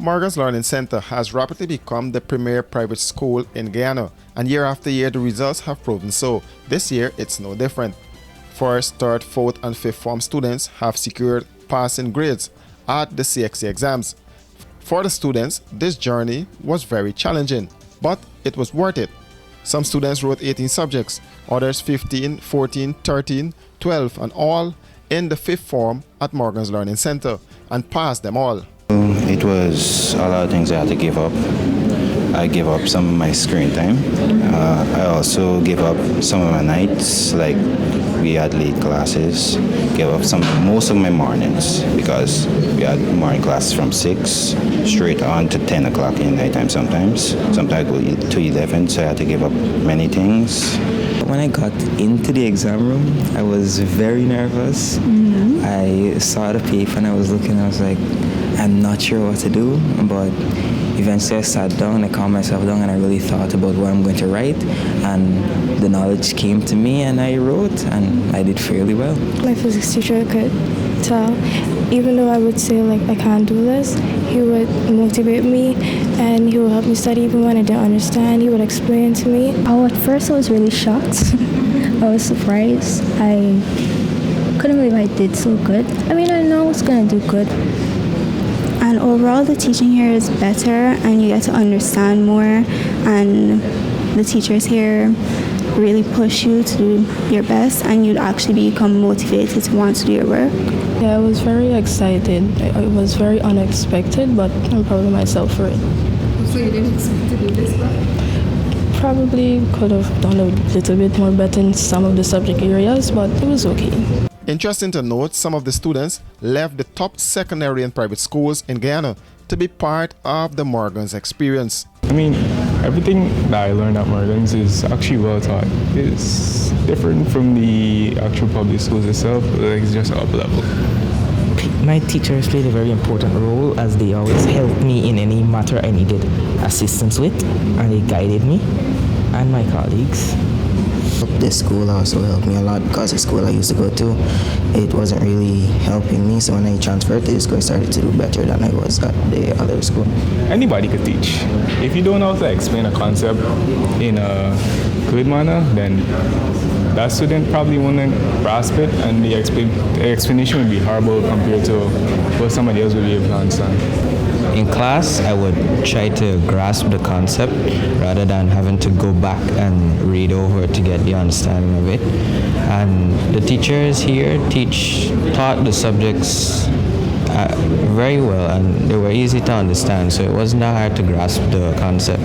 Morgan's Learning Center has rapidly become the premier private school in Guyana, and year after year the results have proven so. This year it's no different. First, third, fourth and fifth form students have secured passing grades at the CXC exams. For the students, this journey was very challenging, but it was worth it. Some students wrote 18 subjects, others 15, 14, 13, 12 and all in the fifth form at Morgan's Learning Center and passed them all. It was a lot of things I had to give up. I gave up some of my screen time. I also gave up some of my nights, like we had late classes. Gave up most of my mornings because we had morning classes from 6 straight on to 10 o'clock in the nighttime sometimes. Sometimes I go to 11, so I had to give up many things. When I got into the exam room, I was very nervous. I saw the paper and I was looking, I was like, I'm not sure what to do, but eventually I sat down, I calmed myself down and I really thought about what I'm going to write, and the knowledge came to me and I wrote and I did fairly well. My physics teacher could tell, even though I would say like I can't do this, he would motivate me and he would help me study even when I didn't understand. He would explain to me. Oh, at first I was really shocked. I was surprised. I couldn't believe I did so good. I mean, I know I was going to do good. And overall, the teaching here is better and you get to understand more, and the teachers here really push you to do your best and you'd actually become motivated to want to do your work. Yeah, I was very excited. It was very unexpected, but I'm proud of myself for it. So you didn't expect to do this, but? Probably could have done a little bit more better in some of the subject areas, but it was okay. Interesting to note, some of the students left the top secondary and private schools in Guyana to be part of the Morgan's experience. I mean, everything that I learned at Morgan's is actually well taught. It's different from the actual public schools itself, like it's just up level. My teachers played a very important role as they always helped me in any matter I needed assistance with, and they guided me and my colleagues. This school also helped me a lot because the school I used to go to, it wasn't really helping me. So when I transferred to this school, I started to do better than I was at the other school. Anybody could teach. If you don't know how to explain a concept in a good manner, then that student probably wouldn't grasp it, and the explanation would be horrible compared to what somebody else would be able to understand. In class, I would try to grasp the concept rather than having to go back and read over to get the understanding of it. And the teachers here taught the subjects very well, and they were easy to understand, so it wasn't that hard to grasp the concept.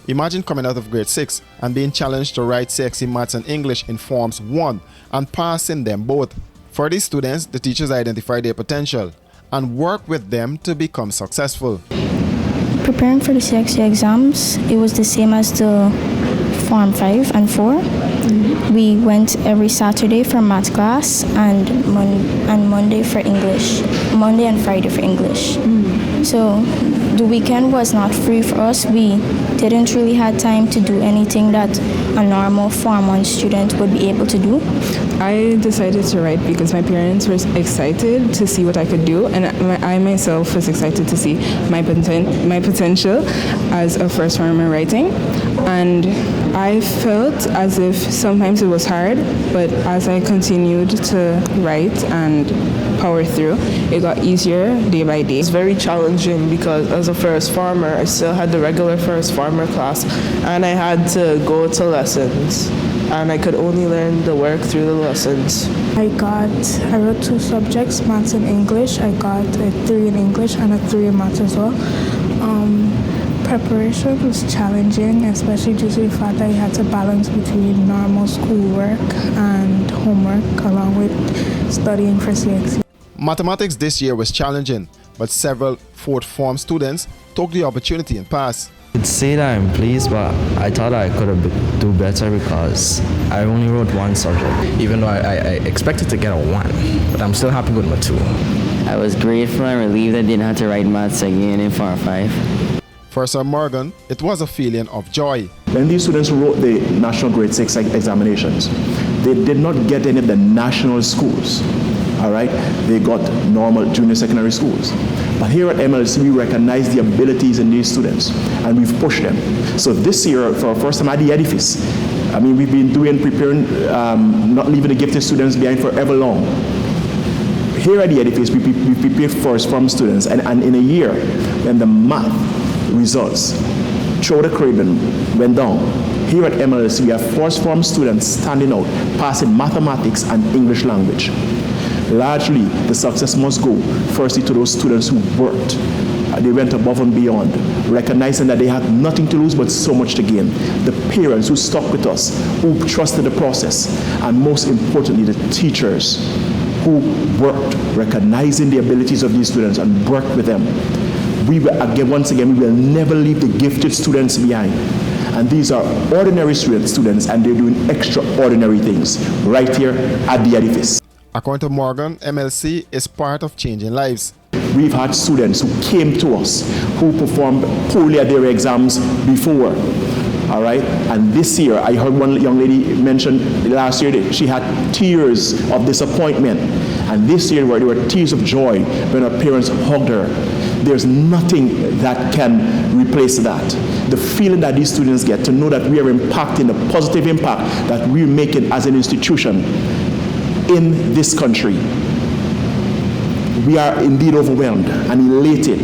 Imagine coming out of grade 6 and being challenged to write CXC Maths and English in Forms 1 and passing them both. For these students, the teachers identify their potential and work with them to become successful. Preparing for the CXC exams, it was the same as the Form 5 and 4. We went every Saturday for math class and Monday for English. Monday and Friday for English. So the weekend was not free for us. We didn't really have time to do anything that a normal Form 1 student would be able to do. I decided to write because my parents were excited to see what I could do, and I myself was excited to see my potential as a first former writing. And I felt as if sometimes it was hard, but as I continued to write and power through, it got easier day by day. It's very challenging because as a first farmer, I still had the regular first farmer class, and I had to go to lessons, and I could only learn the work through the lessons. I wrote 2 subjects, maths and English. I got a 3 in English and a 3 in maths as well. Preparation was challenging, especially due to the fact that you had to balance between normal schoolwork and homework along with studying for CXC. Mathematics this year was challenging, but several fourth form students took the opportunity and passed. I'd say that I'm pleased, but I thought I could have do better because I only wrote 1 subject. Even though I expected to get a 1, but I'm still happy with my 2. I was grateful and relieved I didn't have to write maths again in Form 5. For Sir Morgan, it was a feeling of joy. When these students wrote the national grade 6 examinations, they did not get any of the national schools. all right? They got normal junior secondary schools. But here at MLC, we recognize the abilities in these students, and we've pushed them. So this year, for our first time at the edifice, I mean, we've been preparing, not leaving the gifted students behind forever long. Here at the edifice, we prepare first form students, and in a year, when the math results through the Caribbean went down, here at MLC, we have first form students standing out, passing mathematics and English language. Largely, the success must go firstly to those students who worked. They went above and beyond, recognizing that they had nothing to lose but so much to gain. The parents who stuck with us, who trusted the process, and most importantly, the teachers who worked, recognizing the abilities of these students and worked with them. We will, once again, we will never leave the gifted students behind. And these are ordinary students, and they're doing extraordinary things right here at the edifice. According to Morgan, MLC is part of changing lives. We've had students who came to us who performed poorly at their exams before, all right? And this year, I heard one young lady mention last year that she had tears of disappointment. And this year, there were tears of joy when her parents hugged her. There's nothing that can replace that. The feeling that these students get to know that we are impacting, the positive impact that we're making as an institution in this country. We are indeed overwhelmed and elated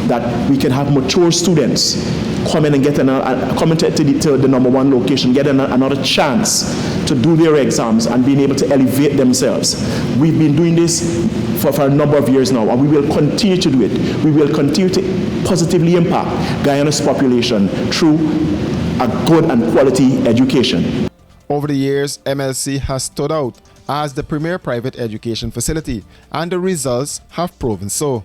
that we can have mature students come in and get come to the number one location, get another chance to do their exams and being able to elevate themselves. We've been doing this for a number of years now, and we will continue to do it. We will continue to positively impact Guyana's population through a good and quality education. Over the years, MLC has stood out as the premier private education facility, and the results have proven so.